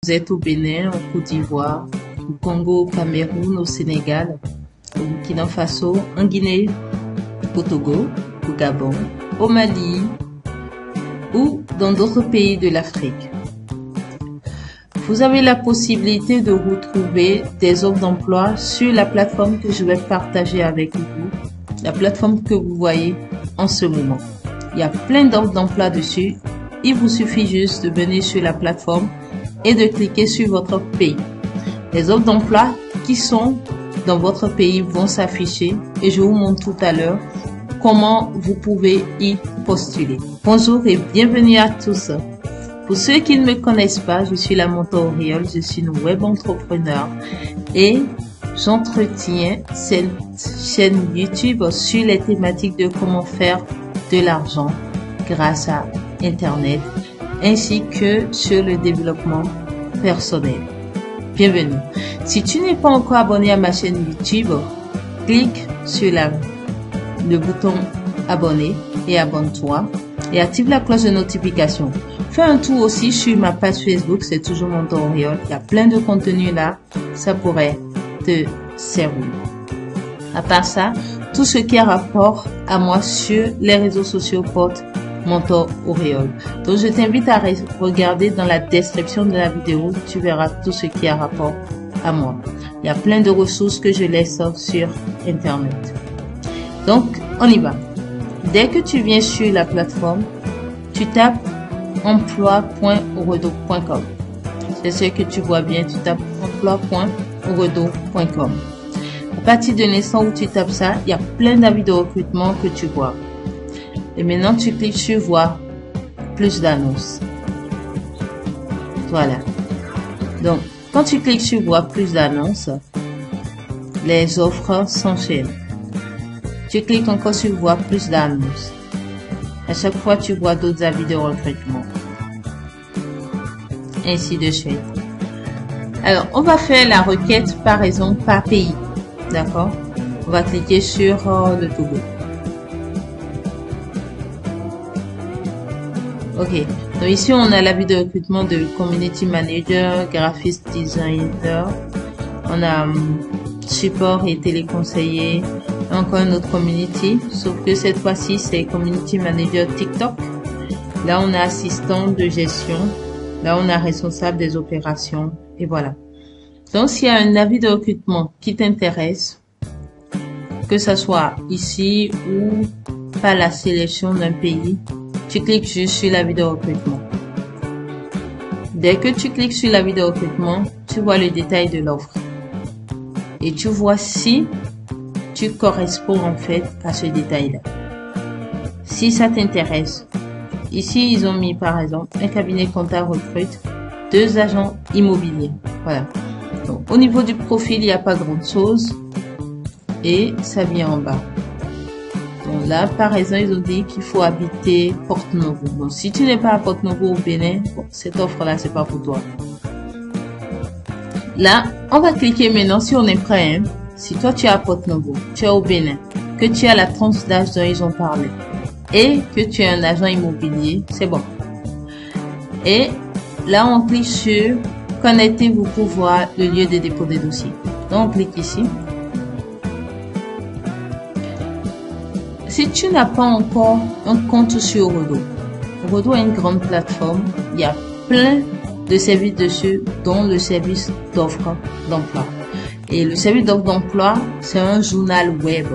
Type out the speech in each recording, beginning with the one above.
vous êtes au Bénin, au Côte d'Ivoire, au Congo, au Cameroun, au Sénégal, au Burkina Faso, en Guinée, au Togo, au Gabon, au Mali ou dans d'autres pays de l'Afrique. Vous avez la possibilité de retrouver des offres d'emploi sur la plateforme que je vais partager avec vous, la plateforme que vous voyez en ce moment. Il y a plein d'offres d'emploi dessus. Il vous suffit juste de venir sur la plateforme et de cliquer sur votre pays. Les offres d'emploi qui sont dans votre pays vont s'afficher et je vous montre tout à l'heure comment vous pouvez y postuler. Bonjour et bienvenue à tous. Pour ceux qui ne me connaissent pas, je suis Lamantha Auréole, je suis une web entrepreneur et j'entretiens cette chaîne YouTube sur les thématiques de comment faire de l'argent grâce à Internet ainsi que sur le développement personnel. Bienvenue. Si tu n'es pas encore abonné à ma chaîne YouTube, clique sur le bouton abonner et abonne-toi et active la cloche de notification. Fais un tour aussi sur ma page Facebook, c'est toujours Lamantha Auréole. Il y a plein de contenu là, ça pourrait te servir. À part ça, tout ce qui a rapport à moi sur les réseaux sociaux porte Lamantha Auréole. Donc je t'invite à regarder dans la description de la vidéo, tu verras tout ce qui a rapport à moi. Il y a plein de ressources que je laisse sur Internet. Donc on y va. Dès que tu viens sur la plateforme, tu tapes emploi.oredo.com. C'est ce que tu vois bien, tu tapes emploi.oredo.com. À partir de l'instant où tu tapes ça, il y a plein d'avis de recrutement que tu vois. Et maintenant, tu cliques sur voir plus d'annonces. Voilà. Donc, quand tu cliques sur voir plus d'annonces, les offres s'enchaînent. Tu cliques encore sur voir plus d'annonces. À chaque fois, tu vois d'autres avis de recrutement. Ainsi de suite. Alors, on va faire la requête par exemple par pays. D'accord? On va cliquer sur le Togo. Ok. Donc ici, on a l'avis de recrutement de Community Manager, Graphist Designer. On a support et téléconseiller. Encore un autre community, sauf que cette fois-ci c'est Community Manager TikTok. Là on a assistant de gestion, là on a responsable des opérations et voilà. Donc s'il y a un avis de recrutement qui t'intéresse, que ça soit ici ou par la sélection d'un pays, tu cliques juste sur l'avis de recrutement. Dès que tu cliques sur l'avis de recrutement, tu vois le détail de l'offre et tu vois si tu corresponds en fait à ce détail-là. Si ça t'intéresse, ici ils ont mis par exemple un cabinet comptable recrute 2 agents immobiliers. Voilà. Donc, au niveau du profil, il n'y a pas grand chose et ça vient en bas. Donc là, par exemple, ils ont dit qu'il faut habiter Porto-Novo. Donc si tu n'es pas à Porto-Novo au Bénin, bon, cette offre-là c'est pas pour toi. Là, on va cliquer maintenant si on est prêt. Si toi tu es à Porto-Novo, tu es au Bénin, que tu as la tranche d'âge dont ils ont parlé et que tu es un agent immobilier, c'est bon. Et là, on clique sur connectez-vous pour voir le lieu de dépôt des dossiers. Donc, on clique ici. Si tu n'as pas encore un compte sur Oredo, Oredo est une grande plateforme. Il y a plein de services dessus, dont le service d'offre d'emploi. Et le service d'offre d'emploi, c'est un journal web.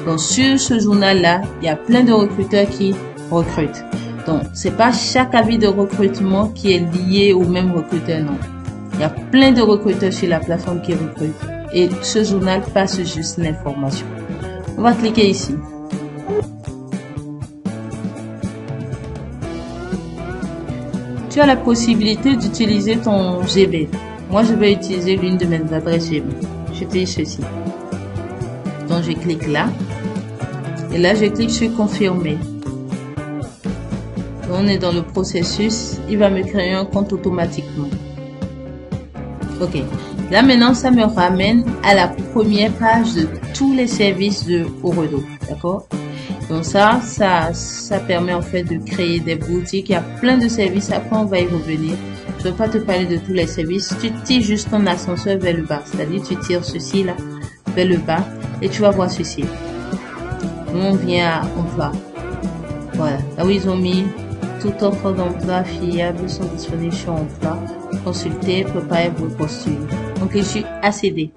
Donc, sur ce journal-là, il y a plein de recruteurs qui recrutent. Donc, c'est pas chaque avis de recrutement qui est lié au même recruteur, non. Il y a plein de recruteurs sur la plateforme qui recrutent. Et ce journal passe juste l'information. On va cliquer ici. Tu as la possibilité d'utiliser ton Gmail. Moi, je vais utiliser l'une de mes adresses Gmail. J'utilise ceci. Donc, je clique là. Et là, je clique sur confirmer. Donc, on est dans le processus. Il va me créer un compte automatiquement. Ok. Là, maintenant, ça me ramène à la première page de tous les services de Oredo. D'accord? Donc ça permet en fait de créer des boutiques. Il y a plein de services. Après, on va y revenir. Je ne veux pas te parler de tous les services. Tu tires juste ton ascenseur vers le bas. C'est-à-dire, tu tires ceci là vers le bas et tu vas voir ceci. Nous, on vient à emploi. Voilà. Là où ils ont mis tout offre d'emploi fiable sont disponibles sur emploi. Consultez, préparez vos postures. Donc, je suis accédé.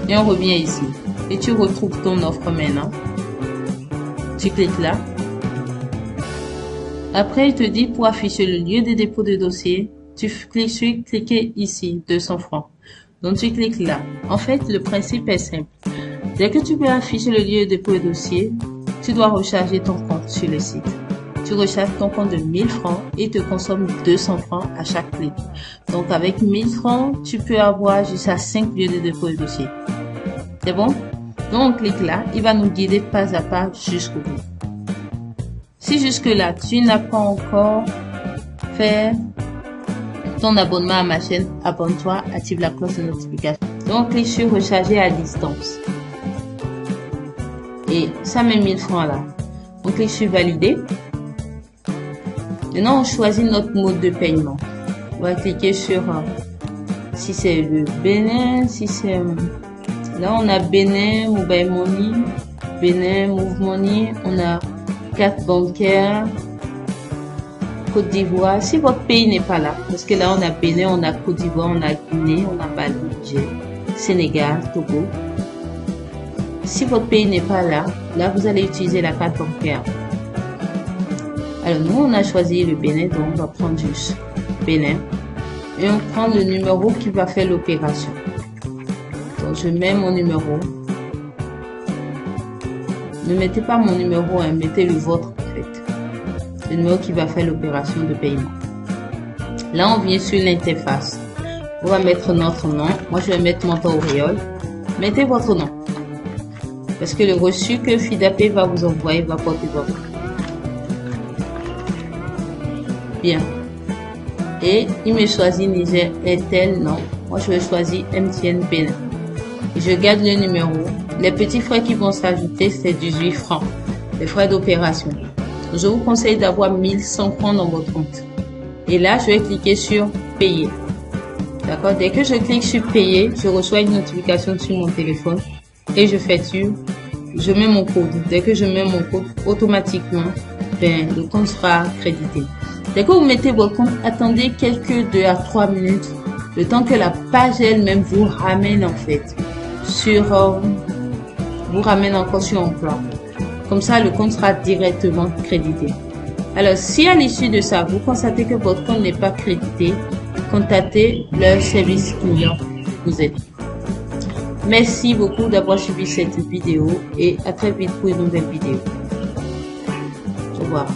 Et on revient ici. Et tu retrouves ton offre maintenant. Tu cliques là. Après, il te dit pour afficher le lieu de dépôt de dossier, tu cliques sur cliquer ici, 200 francs. Donc, tu cliques là. En fait, le principe est simple. Dès que tu peux afficher le lieu de dépôt de dossier, tu dois recharger ton compte sur le site. Tu recharges ton compte de 1000 francs et te consomme 200 francs à chaque clic. Donc, avec 1000 francs, tu peux avoir jusqu'à 5 lieux de dépôt de dossier. C'est bon? Donc, on clique là. Il va nous guider pas à pas jusqu'au bout. Si jusque-là, tu n'as pas encore fait ton abonnement à ma chaîne, abonne-toi, active la cloche de notification. Donc, clique sur recharger à distance. Et ça met 1000 francs là. On clique sur valider. Maintenant, on choisit notre mode de paiement. On va cliquer sur si c'est le Bénin, si c'est là on a Bénin, Mobile Money, Bénin, Move Money, on a carte bancaire, Côte d'Ivoire. Si votre pays n'est pas là, parce que là on a Bénin, on a Côte d'Ivoire, on a Guinée, on a Mali, Sénégal, Togo. Si votre pays n'est pas là, là vous allez utiliser la carte bancaire. Alors nous on a choisi le Bénin, donc on va prendre juste Bénin et on prend le numéro qui va faire l'opération. Donc je mets mon numéro. Ne mettez pas mon numéro, hein, mettez le vôtre en fait. Le numéro qui va faire l'opération de paiement. Là on vient sur l'interface. On va mettre notre nom. Moi je vais mettre Montant Auréole. Mettez votre nom. Parce que le reçu que FIDAPay va vous envoyer va porter votre nom. Bien. Et il me choisit Niger Airtel, non. Moi, je vais choisir MTN Bénin. Je garde le numéro. Les petits frais qui vont s'ajouter, c'est 18 francs. Les frais d'opération. Je vous conseille d'avoir 1100 francs dans votre compte. Et là, je vais cliquer sur payer. D'accord? Dès que je clique sur payer, je reçois une notification sur mon téléphone et je facture. Je mets mon code. Dès que je mets mon code, automatiquement, le compte sera crédité. Dès que vous mettez votre compte, attendez quelques 2 à 3 minutes, le temps que la page elle-même vous ramène en fait sur, vous ramène encore sur emploi. Comme ça, le compte sera directement crédité. Alors, si à l'issue de ça, vous constatez que votre compte n'est pas crédité, contactez leur service client. Vous êtes. Merci beaucoup d'avoir suivi cette vidéo et à très vite pour une nouvelle vidéo. Au revoir.